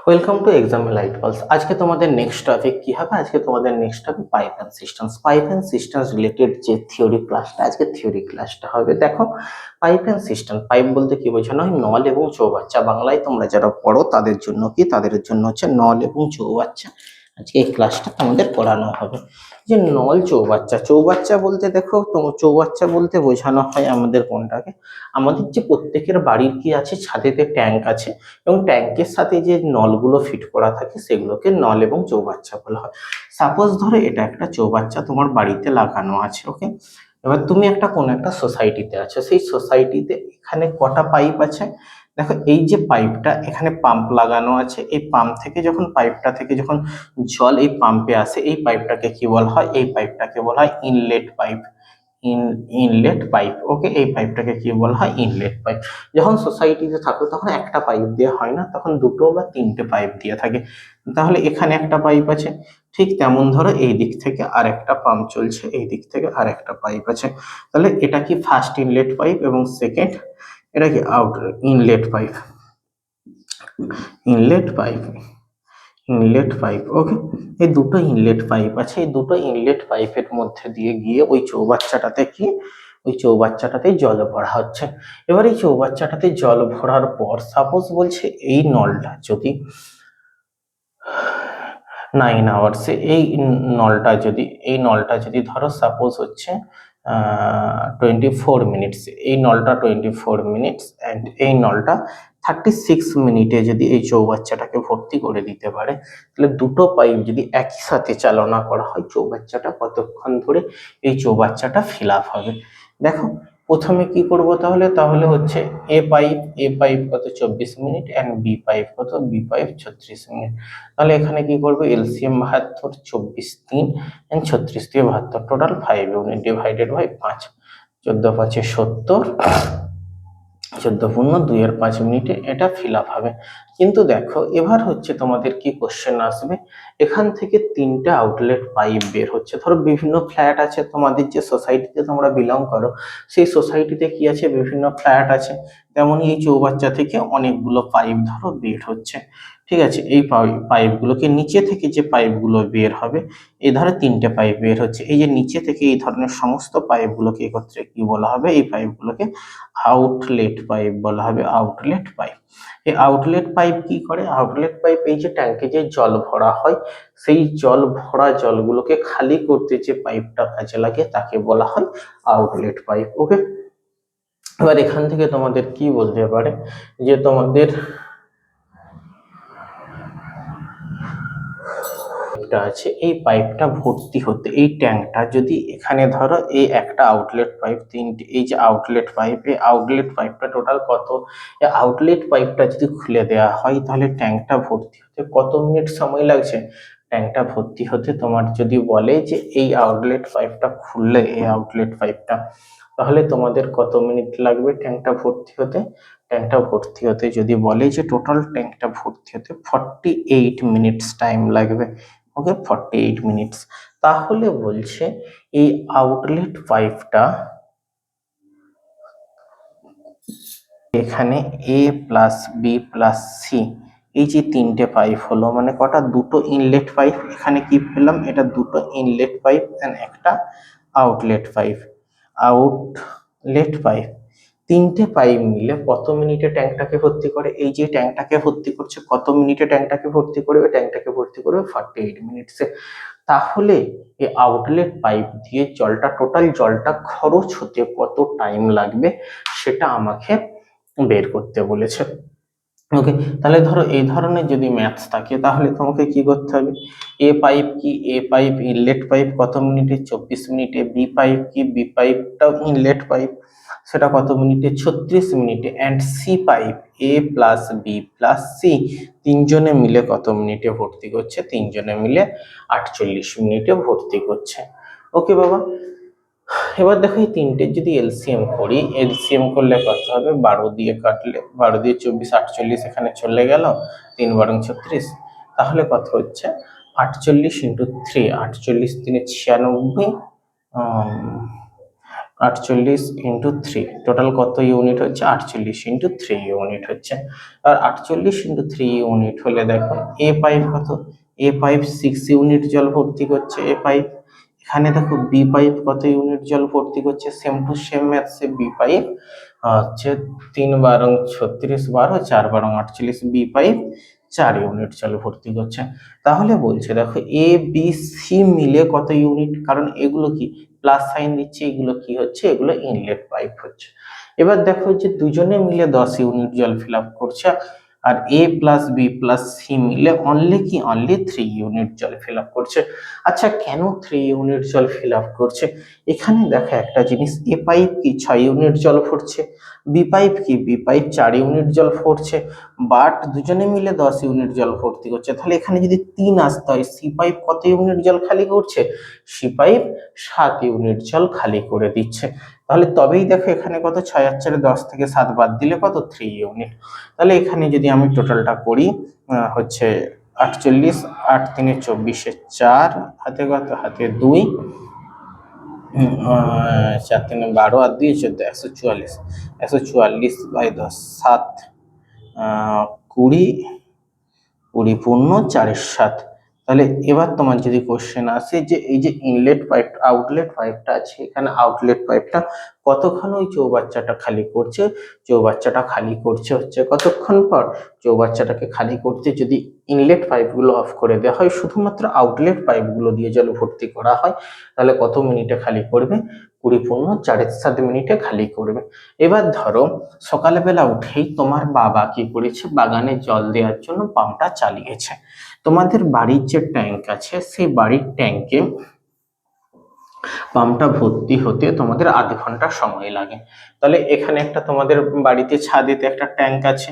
Welcome to exam light pulse. আজকে তোমাদের next topic কি হবে? আজকে তোমাদের next topic pipe and systems. Pipe and systems related যে থিওরি ক্লাসটা, আজকে থিওরি ক্লাসটা হবে। দেখো, পাইপ অ্যান্ড সিস্টেম, পাইপ বলতে কি বোঝানো হয়? নল এবং চৌবাচ্চা। বাংলায় তোমরা যারা পড়ো তাদের জন্য কি, তাদের জন্য হচ্ছে নল এবং চৌবাচ্চা। আজকে এই ক্লাসটা তোমাদের পড়ানো হবে। যে নল চৌবাচ্চা, চৌবাচ্চা বলতে দেখো তো, চৌবাচ্চা বলতে বোঝানো হয় আমাদের কোনটাকে, আমাদের যে প্রত্যেকের বাড়ির কি আছে, ছাদেতে ট্যাঙ্ক আছে এবং ট্যাঙ্কের সাথে যে নলগুলো ফিট করা থাকে সেগুলোকে নল এবং চৌবাচ্চা বলা হয়। সাপোজ ধরো এটা একটা চৌবাচ্চা তোমার বাড়িতে লাগানো আছে, ওকে। এবার তুমি একটা কোন একটা সোসাইটিতে আছো, সেই সোসাইটিতে এখানে কটা পাইপ আছে? দেখো, এই যে পাইপটা, এখানে পাম্প লাগানো আছে, এই পাম্প থেকে যখন পাইপটা থেকে যখন জল এই পাম্পে আসে, এই পাইপটাকে কি বলা হয়? এই পাইপটাকে বলা হয় inlet pipe. Inlet pipe, okay. এই পাইপটাকে কি বলা হয়? Inlet pipe. যখন সোসাইটিতে থাকো তখন একটা পাইপ দিয়ে হয় না, তখন দুটো বা তিনটে পাইপ দিয়ে থাকে। তাহলে এখানে একটা পাইপ আছে, ঠিক তেমন ধরো এই দিক থেকে আর একটা পাম্প চলছে, এই দিক থেকে আর একটা পাইপ আছে। তাহলে এটা কি ফার্স্ট ইনলেট পাইপ এবং সেকেন্ড এটা কি out inlet pipe. Inlet pipe, inlet pipe, okay. এই দুটো ইনলেট পাইপ আছে, এই দুটো ইনলেট পাইপের মধ্যে দিয়ে গিয়ে ওই চৌবাচ্চাটাতে কি, ওই চৌবাচ্চাটাতে জল ভরা হচ্ছে। এবার এই চৌবাচ্চাটাতে জল ভরার পর সাপোজ বলছে এই নলটা যদি 9 আওয়ার্সে, এই নলটা যদি ধরো সাপোজ হচ্ছে 24 মিনিটস, এই নলটা 24 মিনিটস অ্যান্ড এই নলটা 36 মিনিটে যদি এই চৌবাচ্চাটাকে ভর্তি করে দিতে পারে, তাহলে দুটো পাইপ যদি একই সাথে চালনা করা হয়, চৌবাচ্চাটা কতক্ষণ ধরে এই চৌবাচ্চাটা ফিল আপ হবে? দেখো, প্রথমে কি করব তাহলে? তাহলে হচ্ছে এ পাইপ কত 24 minute and B pipe 36 minute. তাহলে এখানে কি করবো? এলসিএম 72, 24 3 এন্ড 36 দিয়ে 72, টোটাল 5 ইউনিট ডিভাইডেড বাই 5। 14 5 70, 14×2 5 মিনিটে এটা ফিল আপ হবে। কিন্তু দেখো, এবার হচ্ছে তোমাদের কি কোশ্চেন আসবে, এখান থেকে তিনটা আউটলেট পাইপ বের হচ্ছে। ধরো বিভিন্ন ফ্ল্যাট আছে, তোমাদের যে সোসাইটিতে তোমরা বিলং করো সেই সোসাইটিতে কি আছে, বিভিন্ন ফ্ল্যাট আছে। তেমনই এই চৌবাচ্চা থেকে অনেকগুলো পাইপ ধরো বের হচ্ছে, ঠিক আছে। এই পাইপগুলোকে নিচে থেকে যে পাইপগুলো বের হবে, এই ধরো তিনটে পাইপ বের হচ্ছে, এই যে নিচে থেকে এই ধরনের সমস্ত পাইপগুলোকে একত্রে কি বলা হবে? এই পাইপগুলোকে আউটলেট পাইপ বলা হবে, আউটলেট পাইপ। এই আউটলেট পাইপ কি করে? আউটলেট পাইপ এই যে ট্যাঙ্কে যে জল ভরা হয়, সেই জল ভরা জলগুলোকে খালি করতে যে পাইপটা কাজে লাগে তাকে বলা হয় আউটলেট পাইপ, ওকে। এবার এখান থেকে তোমাদের কি বলতে পারে যে তোমাদের পাইপটা আছে, এই পাইপটা ভর্তি হতে, এই ট্যাঙ্কটা যদি এখানে ধরো এই একটা আউটলেট পাইপ, তিনটে এই যে আউটলেট পাইপ, এই আউটলেট পাইপটা টোটাল কত, এই আউটলেট পাইপটা যদি খুলে দেওয়া হয় তাহলে ট্যাঙ্কটা ভর্তি হতে কত মিনিট সময় লাগছে? ট্যাঙ্কটা ভর্তি হতে তোমার যদি বলে যে এই আউটলেট পাইপটা খুললে, এই আউটলেট পাইপটা, তাহলে তোমাদের কত মিনিট লাগবে ট্যাঙ্কটা ভর্তি হতে? ট্যাঙ্কটা ভর্তি হতে যদি বলে যে টোটাল ট্যাঙ্কটা ভর্তি হতে 48 মিনিটস টাইম লাগবে, ওকে, 48 মিনিটস। তাহলে বলছে এই আউটলেট পাইপটা এখানে এ প্লাস বি প্লাস সি, এই যে তিনটে পাইপ হলো, মানে কটা? দুটো ইনলেট পাইপ। এখানে কি পেলাম? এটা দুটো ইনলেট পাইপ এন্ড একটা আউটলেট পাইপ। আউটলেট পাইপ, তিনটে পাইপ মিলে কত মিনিটে ট্যাঙ্কটাকে ভর্তি করে? এই যে ট্যাঙ্কটাকে ভর্তি করছে, কত মিনিটে ট্যাঙ্কটাকে ভর্তি করবে? ট্যাঙ্কটাকে ভর্তি করবে 48 মিনিটসে। তাহলে এই আউটলেট পাইপ দিয়ে জলটা, টোটাল জলটা খরচ হতে কত টাইম লাগবে সেটা আমাকে বের করতে বলেছে, ওকে। তাহলে ধরো এই ধরনের যদি ম্যাথস থাকে তাহলে তোমাকে কি করতে হবে? এ পাইপ ইনলেট পাইপ কত মিনিটে? 24 মিনিটে। বি পাইপ কি, বি পাইপটাও ইনলেট পাইপ, সেটা কত মিনিটে? 36 মিনিটে। And C pipe, A plus B plus C, তিনজনে মিলে কত মিনিটে ভর্তি করছে? তিনজনে মিলে 48 মিনিটে ভর্তি করছে, ওকে বাবা। এবার দেখো, এই তিনটের যদি এলসিএম করি, এলসিএম করলে কত হবে? 12 দিয়ে কাটলে, 12 দিয়ে 24, 48 এখানে চলে গেল, 3×12 = 36। তাহলে কত হচ্ছে? 48 × 3, 48 × 3 = 96, 48 ইন্টু 3, টোটাল কত ইউনিট হচ্ছে? 48 ইন্টু 3 ইউনিট হচ্ছে। আর 48 ইন্টু 3 ইউনিট হলে দেখো এ পাইপ কত? এ পাইপ 6 ইউনিট জল ভর্তি করছে এ পাইপ। এখানে দেখো বি পাইপ কত ইউনিট জল ভর্তি করছে? সেম টু সেম ম্যাথসে বি পাইপ হচ্ছে 3 বারং 36 12 4 বারং 48, বি পাইপ 4 ইউনিট জল ভর্তি করছে। তাহলে বলছে দেখো এ বি সি মিলে কত ইউনিট, কারণ এগুলো কি প্লাস সাইন দিচ্ছে, এগুলো কি হচ্ছে? এগুলো ইনলেট পাইপ হচ্ছে। এবার দেখো যে দুজনে মিলে 10 ইউনিট জল ফিল আপ করছে, আর এ প্লাস বি প্লাস সি মিলে অনলি 3 ইউনিট জল ফিল আপ করছে। আচ্ছা, কেন 3 ইউনিট জল ফিল আপ করছে? এখানে দেখো একটা জিনিস, এ পাইপ কি 6 ইউনিট জল ভরছে, বি পাইপ কি বি পাইপ 4 ইউনিট জল ভরছে, বাট দুজনে মিলে 10 ইউনিট জল ভর্তি করছে। তাহলে এখানে যদি 3 আসতে হয়, সি পাইপ কত ইউনিট জল খালি করছে? সি পাইপ 7 ইউনিট জল খালি করে দিচ্ছে। তাহলে তবেই দেখো এখানে কত, 6 আর 4 10 থেকে 7 বাদ দিলে কত? 3 ইউনিট। তাহলে এখানে যদি আমি টোটালটা করি হচ্ছে 48, 8 3 24, 4 হাতে কত? হাতে 2, 4 3 12 আর 2 14, 144, 144 বাই 10 7 20, 20 পূর্ণ 4 7। তাহলে এবার তোমার যদি কোশ্চেন আসে যে এই যে ইনলেট পাইপ আউটলেট পাইপটা আছে, এখানে আউটলেট পাইপটা কতক্ষণ ওই চৌবাচ্চাটা খালি করছে? চৌবাচ্চাটা খালি করছে হচ্ছে কতক্ষণ পর? চৌবাচ্চাটাকে খালি করতে যদি ইনলেট পাইপগুলো অফ করে দেওয়া হয়, শুধুমাত্র আউটলেট পাইপগুলো দিয়ে জল ভর্তি করা হয়, তাহলে কত মিনিটে খালি করবে? 20 পূর্ণ 4 7 মিনিটে খালি করবে। এবার ধরো সকালবেলা উঠেই তোমার বাবা কি করেছে? বাগানে জল দেওয়ার জন্য পাম্পটা চালিয়েছে। তোমাদের বাড়ির যে ট্যাঙ্ক আছে, সেই বাড়ির ট্যাঙ্কে পাম্পটা ভর্তি হতে তোমাদের আধ ঘন্টা সময় লাগে। তাহলে এখানে একটা তোমাদের বাড়িতে ছাদেতে একটা ট্যাঙ্ক আছে,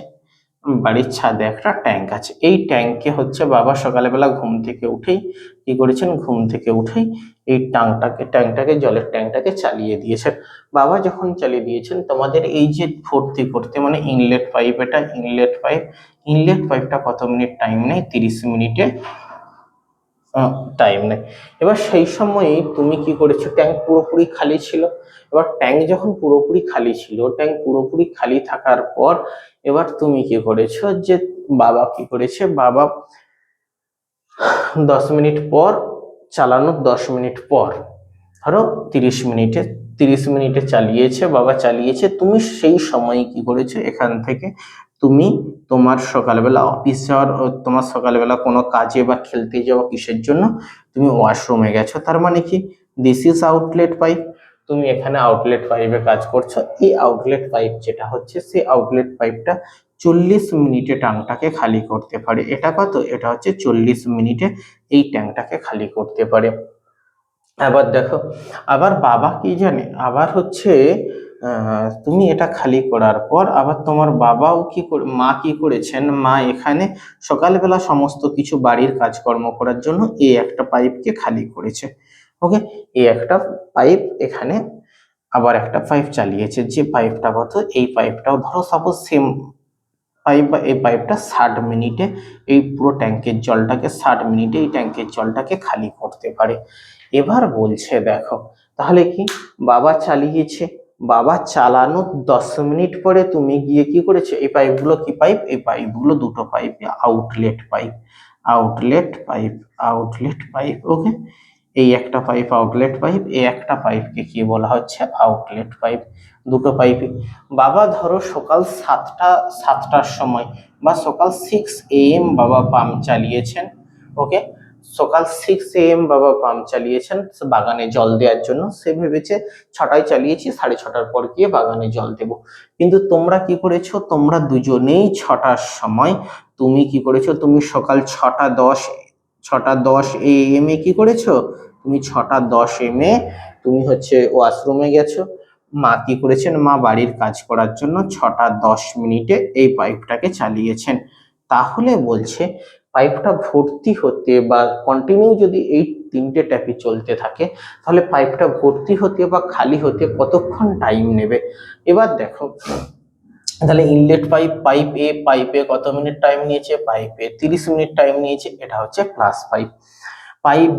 বাড়ির ছাদে একটা ট্যাঙ্ক আছে। এই ট্যাঙ্কে হচ্ছে বাবা সকালবেলা ঘুম থেকে উঠেই কি করেছেন? ঘুম থেকে উঠেই এই ট্যাঙ্কটাকে জলের ট্যাঙ্কটাকে চালিয়ে দিয়েছেন। বাবা যখন চালিয়ে দিয়েছেন, তোমাদের এই যে ভর্তি করতে মানে ইনলেট পাইপ, এটা ইনলেট পাইপটা কত মিনিট টাইম নেয়? 30 মিনিটে টাইম নেয়। এবার সেই সময়ে তুমি কি করেছো? ট্যাঙ্ক পুরোপুরি খালি ছিল। এবার ট্যাঙ্ক যখন পুরোপুরি খালি ছিল, ট্যাঙ্ক পুরোপুরি খালি থাকার পর এবার তুমি কি করেছো? যে বাবা কি করেছে? বাবা 10 মিনিট পর, চালানোর 10 মিনিট পর, ধরো 30 মিনিটে চালিয়েছে, বাবা চালিয়েছে, তুমি সেই সময় কি করেছো? এখান থেকে তুমি তোমার সকালবেলা অফিস যাওয়ার, তোমার সকালবেলা কোনো কাজে বা খেলতে যাওয়া কিসের জন্য? তুমি ওয়াশরুমে গেছো। তার মানে কি দিস ইজ আউটলেট পাইপ। তুমি এখানে আউটলেট পাইপে কাজ করছো। এই আউটলেট পাইপ যেটা হচ্ছে, সেই আউটলেট পাইপটা 40 মিনিটে ট্যাঙ্কটাকে খালি করতে পারে। এটা কত? এটা হচ্ছে 40 মিনিটে এই ট্যাঙ্কটাকে খালি করতে পারে। আবার দেখো, আবার বাবা কি জানে? আবার হচ্ছে তুমি এটা খালি করার পর আবার তোমার বাবাও কি মা কি করেছেন? মা এখানে সকালবেলা সমস্ত কিছু বাড়ির কাজকর্ম করার জন্য এই একটা পাইপকে খালি করেছে। ওকে, এই একটা পাইপ এখানে আবার একটা পাইপ চালিয়েছে, যে পাইপটা কত? এই পাইপটাও ধরো সাপোজ সেম পাইপ, বা এই পাইপটা 60 মিনিটে এই পুরো ট্যাঙ্কের জলটাকে 60 মিনিটে এই ট্যাঙ্কের জলটাকে খালি করতে পারে। এবার বলছে দেখো, তাহলে কি বাবা চালিয়েছে, বাবা চালানোর 10 মিনিট পরে তুমি গিয়ে কি করেছে? এই পাইপগুলো কি পাইপ? এই পাইপগুলো দুটো pipe, outlet pipe, outlet pipe, outlet pipe. Okay, এই একটা পাইপ আউটলেট পাইপ, এই একটা পাইপকে কি বলা হচ্ছে? Outlet pipe. দুটো পাইপে বাবা ধরো সকাল 7টার সময় বা সকাল 6 AM বাবা পাম্প চালিয়েছেন। ওকে, সকাল 6 AM বাবা পাম্প চালিয়েছেন বাগানে জল দেওয়ার জন্য। সে ভেবেছে 6টায় চালিয়েছি, 6:30টার পর গিয়ে বাগানে জল দেব। কিন্তু তোমরা কি করেছো? তোমরা দুজনেই 6টার সময় তুমি কি করেছো? তুমি সকাল 6:10 AM কি করেছো? তুমি 6:10 AM তুমি হচ্ছে ওয়াশরুমে গেছো। মা কি করেছেন? মা বাড়ির কাজ করার জন্য 6:10 মিনিটে এই পাইপটাকে চালিয়েছেন। তাহলে বলছে পাইপটা ভর্তি হতে বা কন্টিনিউ যদি এই 3টে ট্যাপই চলতে থাকে, তাহলে পাইপটা ভর্তি হতে বা খালি হতে কতক্ষণ টাইম নেবে? এবার দেখো, তাহলে ইনলেট পাইপে কত মিনিট টাইম নিয়েছে? পাইপে 30 মিনিট টাইম নিয়েছে। এটা হচ্ছে প্লাস পাইপ। পাইপ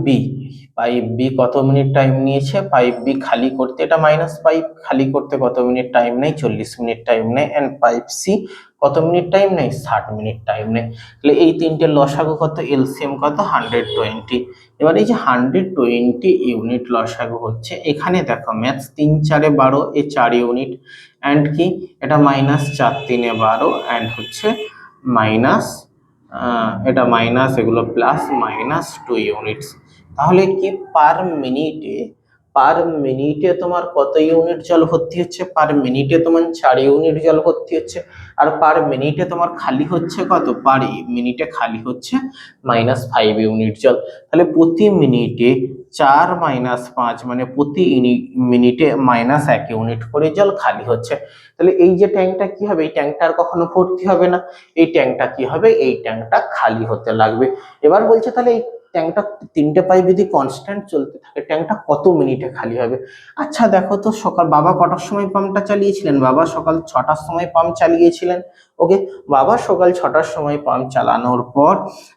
বি কত মিনিট টাইম নিয়েছে, পাইপ বি খালি করতে, এটা মাইনাস পাইপ খালি করতে কত মিনিট টাইম নেয়, 40 মিনিট টাইম নেয়। এন্ড পাইপ সি কত মিনিট টাইম নেয়, 60 মিনিট টাইম নেয়। তাহলে এই তিনটে লসাগু কত, এলসিএম কত, 120। এবার এই যে 120 ইউনিট লসাগু হচ্ছে, এখানে দেখো ম্যাথস 3 4 12 এ 4 ইউনিট, অ্যান্ড কি এটা মাইনাস 4 3 12, অ্যান্ড হচ্ছে মাইনাস এটা মাইনাস, এগুলো প্লাস, -2 ইউনিটস। তাহলে কি পার মিনিটে তোমার কত ইউনিট জল ভর্তি হচ্ছে, পার মিনিটে তোমার 4 ইউনিট জল ভর্তি হচ্ছে। আর পার মিনিটে তোমার খালি হচ্ছে কত, পার মিনিটে খালি হচ্ছে -5 ইউনিট জল। তাহলে প্রতি মিনিটে 4 - 5 মানে প্রতি মিনিটে -1 ইউনিট করে জল খালি হচ্ছে। তাহলে এই যে ট্যাঙ্কটা কি হবে, এই ট্যাঙ্কটা আর কখনো ভর্তি হবে না, এই ট্যাঙ্কটা কি হবে, এই ট্যাঙ্কটা খালি হতে লাগবে। এবার বলছে তাহলে এই ট্যাঙ্কটা 3টে পাইপ যদি কনস্ট্যান্ট চলতে থাকে, ট্যাঙ্কটা কত মিনিটে খালি হবে। আচ্ছা দেখো তো, বাবা কটার সময় পাম্পটা চালিয়েছিলেন, বাবা সকাল 6টার সময় পাম্প চালিয়েছিলেন। ওকে, বাবা সকাল 6টার সময় পাম্প চালানোর পর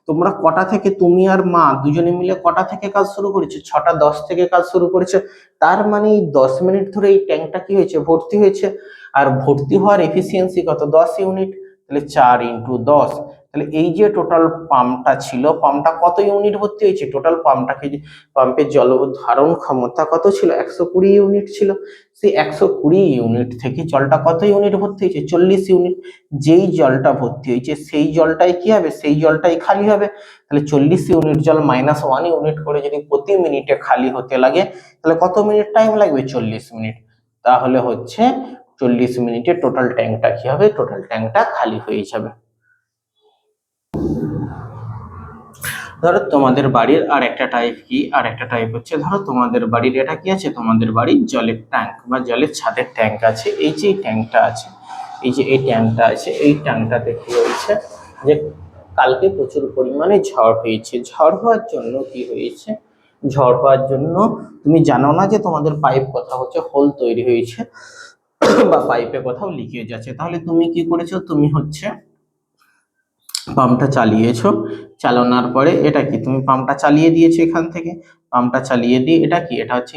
তোমরা কটা থেকে, তুমি আর মা দুজনে মিলে কটা থেকে কাজ শুরু করেছো, 6টা 10 থেকে কাজ শুরু করেছো। তার মানে 10 মিনিট ধরে এই ট্যাঙ্কটা কি হয়েছে, ভর্তি হয়েছে। আর ভর্তি হওয়ার এফিসিয়েন্সি কত, 10 ইউনিট। তাহলে 4 × 10। তাহলে এই যে টোটাল পাম্পটা ছিল, পাম্পটা কত ইউনিট ভর্তি হয়েছে, টোটাল পাম্পের জল ধারণ ক্ষমতা কত ছিল, 120 ইউনিট ছিল। সেই 120 ইউনিট থেকে জলটা কত ইউনিট ভর্তি হয়েছে, 40 ইউনিট। যেই জলটা ভর্তি হয়েছে সেই জলটাই কি হবে, সেই জলটাই খালি হবে। তাহলে 40 ইউনিট জল -1 ইউনিট করে যদি প্রতি মিনিটে খালি হতে লাগে, তাহলে কত মিনিট টাইম লাগবে, 40 মিনিট। তাহলে হচ্ছে 40 মিনিটে টোটাল ট্যাঙ্কটা কি হবে, টোটাল ট্যাঙ্কটা খালি হয়ে যাবে। ধরো তোমাদের বাড়ির আর একটা টাইপ কি, আর একটা টাইপ হচ্ছে, ধরো তোমাদের বাড়ির এটা কি আছে, তোমাদের বাড়ির জলের ট্যাঙ্ক বা জলের ছাদের ট্যাঙ্ক আছে। এই যে ট্যাঙ্কটা আছে, এই যে এই ট্যাঙ্কটা আছে, এই ট্যাঙ্কটাতে কি হয়েছে যে কালকে প্রচুর পরিমাণে ঝড় হয়েছে। ঝড় হওয়ার জন্য কি হয়েছে, ঝড় হওয়ার জন্য তুমি জানো না যে তোমাদের পাইপ কোথাও হচ্ছে হোল তৈরি হয়েছে বা পাইপে কোথাও লিকেজ আছে। তাহলে তুমি কি করেছো, তুমি হচ্ছে পাম্পটা চালিয়েছো, চালানোর পরে এটা কি, তুমি পাম্পটা চালিয়ে দিয়েছো, এখান থেকে পাম্পটা চালিয়ে দিয়ে এটা কি, এটা হচ্ছে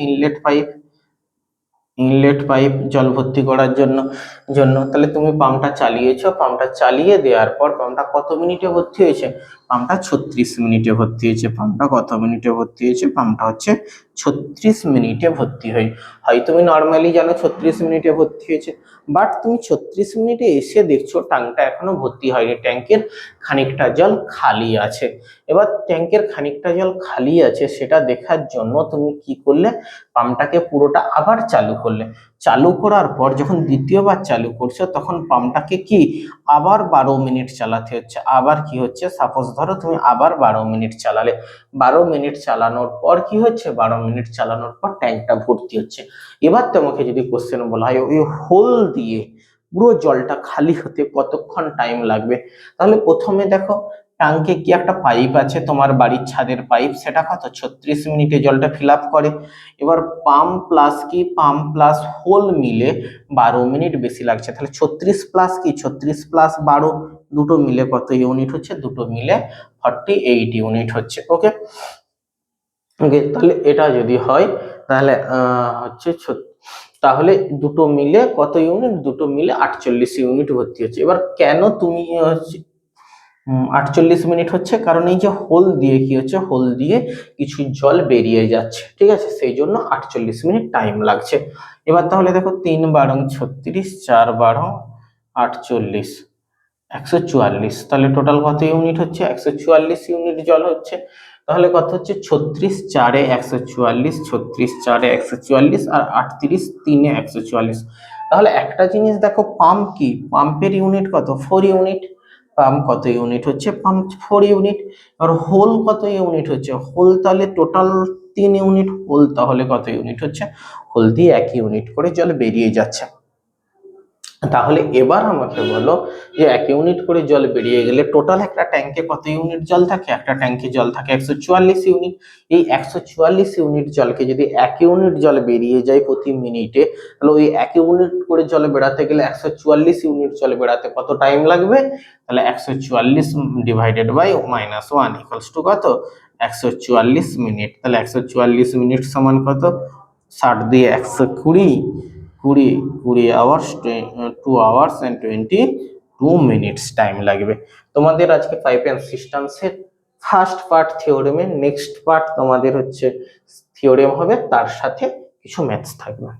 ইনলেট পাইপ জল ভর্তি করার জন্য তাহলে তুমি পাম্পটা চালিয়েছো, পাম্পটা চালিয়ে দেওয়ার পর পাম্পটা কত মিনিটে ভর্তি হয়েছে, পাম্পটা 36 মিনিটে ভর্তি হয়েছে। পাম্পটা কত মিনিটে ভর্তি হয়েছে, পাম্পটা হচ্ছে 36 মিনিটে ভর্তি হয় তুমি নর্মালি জানো 36 মিনিটে ভর্তি হয়েছে, বাট তুমি 36 মিনিটে এসে দেখছো ট্যাঙ্কটা এখনো ভর্তি হয়নি, ট্যাঙ্কের খানিকটা জল খালি আছে। এবার ট্যাঙ্কের খানিকটা জল খালি আছে, সেটা দেখার জন্য তুমি কি করলে, পাম্পটাকে পুরোটা আবার চালু করলে। চালু করার পর যখন দ্বিতীয়বার চালু করছো, তখন পাম্পটাকে কি আবার 12 মিনিট চালাতে হচ্ছে। আবার কি হচ্ছে, সাপোজ ধরো তুমি আবার 12 মিনিট চালালে, 12 মিনিট চালানোর পর কি হচ্ছে, 12 মিনিট চালানোর পর ট্যাঙ্কটা ভর্তি হচ্ছে। এবার তোমাকে যদি কোশ্চেন বলা হয় ওই হোল দিয়ে পুরো জলটা খালি হতে কতক্ষণ টাইম লাগবে, তাহলে প্রথমে দেখো ট্যাঙ্কে কি একটা পাইপ আছে, তোমার বাড়ির ছাদের পাইপ, সেটা কত 36 মিনিটে জলটা ফিল আপ করে। এবার পাম্প প্লাস হোল মিলে 12 মিনিট বেশি লাগছে। তাহলে 36 প্লাস কি, 36 প্লাস 12, দুটো মিলে কত ইউনিট হচ্ছে, দুটো মিলে 48 ইউনিট হচ্ছে। ওকে ওকে, তাহলে এটা যদি হয় তাহলে হচ্ছে তাহলে দুটো মিলে কত ইউনিট, দুটো মিলে 48 ইউনিট ভর্তি হচ্ছে। এবার কেন তুমি 48 মিনিট হচ্ছে, কারণ এই যে হোল দিয়ে কি হচ্ছে, হোল দিয়ে কিছু জল বেরিয়ে যাচ্ছে, ঠিক আছে, সেই জন্য 48 মিনিট টাইম লাগছে। এবার তাহলে দেখো 3 × 36, 4 × 48, 144, তাহলে টোটাল কত ইউনিট হচ্ছে, 144 ইউনিট জল হচ্ছে। তাহলে কত হচ্ছে, 36 4 এ 144, 36 4 এ 144, আর 38 3 এ 144। তাহলে একটা জিনিস দেখো, পাম্পের ইউনিট কত, 4 ইউনিট। পাম্প কত ইউনিট হচ্ছে, পাম্প 4 ইউনিট। আর হোল কত ইউনিট হচ্ছে, হোল তাহলে টোটাল 3 ইউনিট। হোল তাহলে কত ইউনিট হচ্ছে, হোল দিয়ে 1 ইউনিট করে জল বেরিয়ে যাচ্ছে। তাহলে এবার আমাকে বলো যে 1 ইউনিট করে জল বেরিয়ে গেলে টোটাল একটা ট্যাঙ্কে কত ইউনিট জল থাকে, একটা ট্যাঙ্কে জল থাকে 144 ইউনিট। এই 144 ইউনিট জলকে যদি 1 ইউনিট জল বেরিয়ে যায় প্রতি মিনিটে, তাহলে ওই 1 ইউনিট করে জল বেরাতে গেলে 144 ইউনিট জল বেরাতে কত টাইম লাগবে, তাহলে 144 ডিভাইডেড বাই -1 ইকুয়ালস টু কত, 144 মিনিট। তাহলে 144 মিনিট সমান কত? 60 দিয়ে 120, 20 hours, 2 hours and 22 minutes time লাগবে। তোমাদের আজকে পাইপ এন্ড সিস্টেমসের ফার্স্ট পার্ট থিওরেমের, নেক্সট পার্ট তোমাদের হচ্ছে থিওরেম হবে, তার সাথে কিছু ম্যাথস থাকবে।